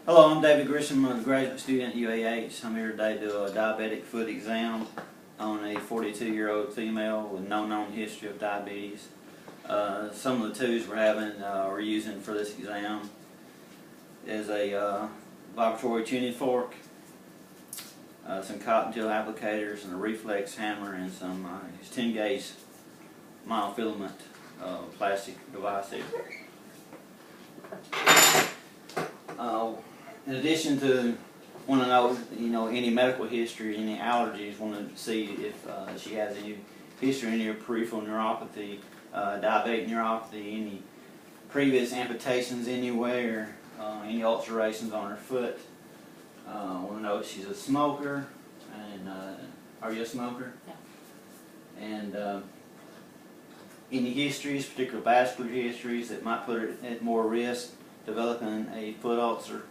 Hello, I'm David Grisham. I'm a graduate student at UAH. I'm here today to do a diabetic foot exam on a 42-year-old female with no known history of diabetes. Some of the tools we're using for this exam is a vibratory tuning fork, some cotton gel applicators, and a reflex hammer, and some 10-gauge monofilament plastic device here. In addition to want to know, any medical history, any allergies, want to see if she has any history, any peripheral neuropathy, diabetic neuropathy, any previous amputations anywhere, any ulcerations on her foot. Want to know if she's a smoker, and are you a smoker? No. And any histories, particular vascular histories that might put her at more risk developing a foot ulcer.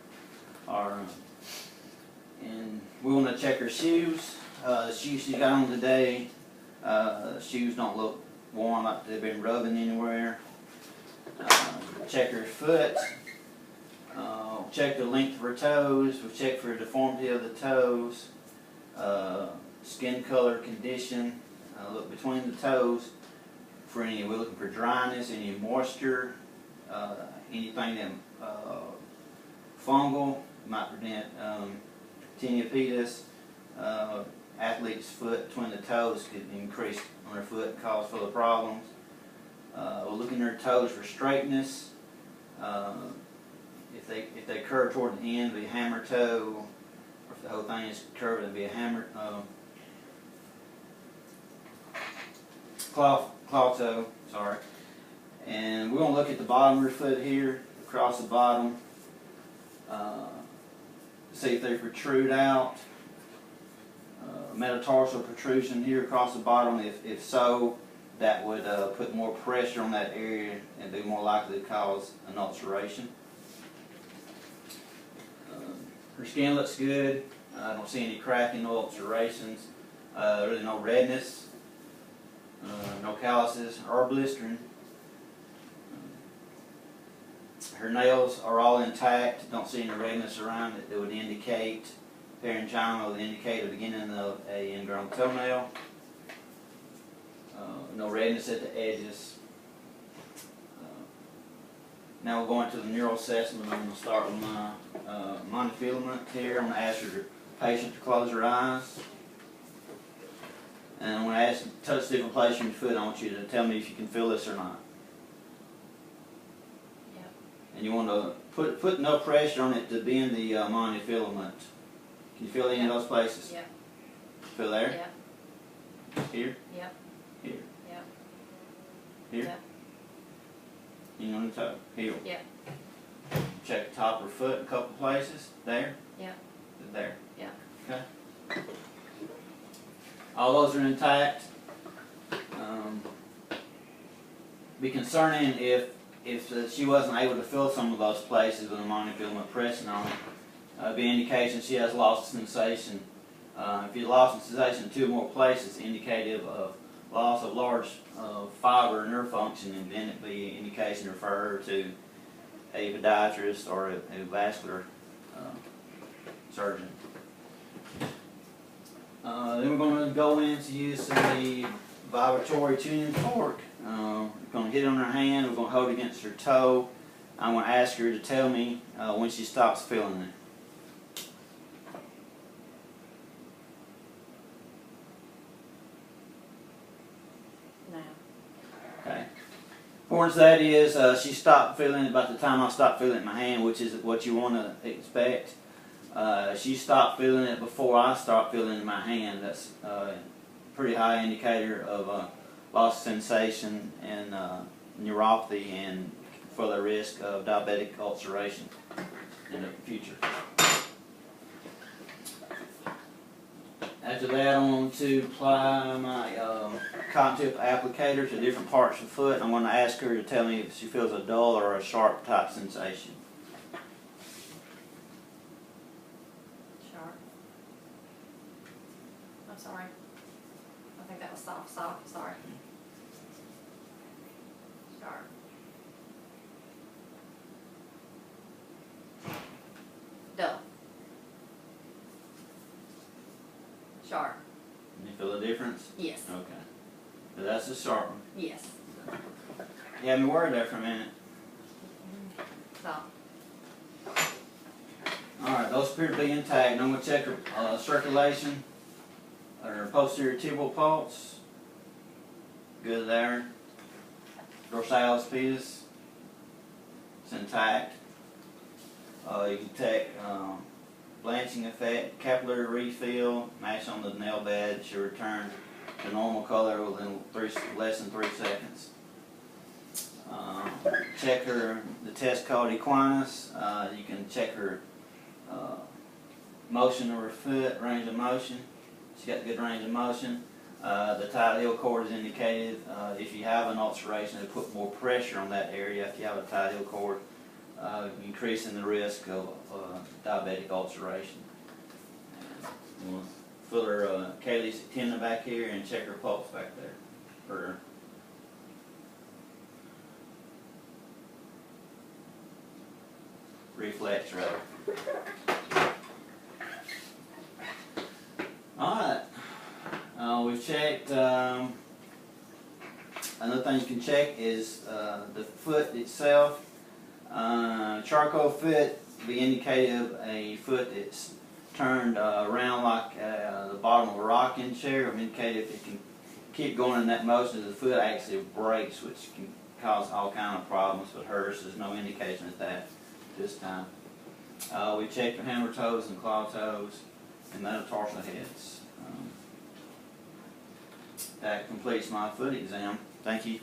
And we want to check her shoes. The shoes she got on today, shoes don't look worn like they've been rubbing anywhere. Check her foot. Check the length of her toes. We'll check for deformity of the toes. Skin color condition. Look between the toes for we're looking for dryness, any moisture, anything that fungal might prevent tinnitus. Athlete's foot between the toes could increase on her foot and cause further problems. We'll look in her toes for straightness. If they curve toward the end, it'll be a hammer toe. Or if the whole thing is curved, it'll be a hammer claw toe. Sorry. And we're going to look at the bottom of her foot here, across the bottom. See if they protrude out. Metatarsal protrusion here across the bottom. If so, that would put more pressure on that area and be more likely to cause an ulceration. Her skin looks good. I don't see any cracking, no ulcerations. Really no redness, no calluses or blistering. Her nails are all intact. Don't see any redness around it that would indicate parenchyma, would indicate the beginning of an ingrown toenail. No redness at the edges. Now we're going to the neural assessment. I'm going to start with my monofilament here. I'm going to ask the patient to close her eyes. And I'm going to ask you to touch different places in your foot. I want you to tell me if you can feel this or not. And you want to put no pressure on it to bend the monofilament. Can you feel any of those places? Yep. Feel there? Yep. Here? Yep. Here? Yep. Here? Yep. You on the toe? Heel? Yep. Check the top of her foot in a couple places. There? Yep. There? Yep. Okay. All those are intact. Be concerning if she wasn't able to feel some of those places with the monofilament pressing on it. Be indication she has loss of sensation. If you lost sensation in 2 or more places, indicative of loss of large fiber nerve function, and then it be an indication to refer her to a podiatrist or a vascular surgeon. Then we're going to go into use the vibratory tuning fork. We're going to hit it on her hand. We're going to hold it against her toe. I'm going to ask her to tell me when she stops feeling it. Now. Okay. Importance of that is she stopped feeling it about the time I stopped feeling it in my hand, which is what you want to expect. She stopped feeling it before I start feeling it in my hand. That's a pretty high indicator of loss of sensation and neuropathy and further risk of diabetic ulceration in the future. After that, I'm going to apply my cotton tip applicator to different parts of the foot. I'm going to ask her to tell me if she feels a dull or a sharp type sensation. Sharp. I'm sorry. I think that was soft. Sorry. Sharp. Sharp. You feel the difference? Yes. Okay. So that's the sharp one. Yes. You had me worried there for a minute. So, Alright, those appear to be intact. I'm going to check her circulation, her posterior tibial pulse. Good there. Dorsalis pedis. It's intact. You can take blanching effect, capillary refill, match on the nail bed. She'll return to normal color within less than 3 seconds. Check her, the test called equinus. You can check her motion of her foot, range of motion. She's got good range of motion. The tight heel cord is indicated. If you have an ulceration, it put more pressure on that area. If you have a tight heel cord, increasing the risk of diabetic ulceration. We'll feel her calyx tendon back here and check her pulse back there. Her reflex rather. Alright. We've checked, another thing you can check is the foot itself. Charcoal foot be indicative of a foot that's turned around like the bottom of a rocking chair. It'll indicate if it can keep going in that motion, the foot actually breaks, which can cause all kind of problems with hers. There's no indication of that this time. We checked her hammer toes and claw toes and metatarsal heads. That completes my foot exam. Thank you.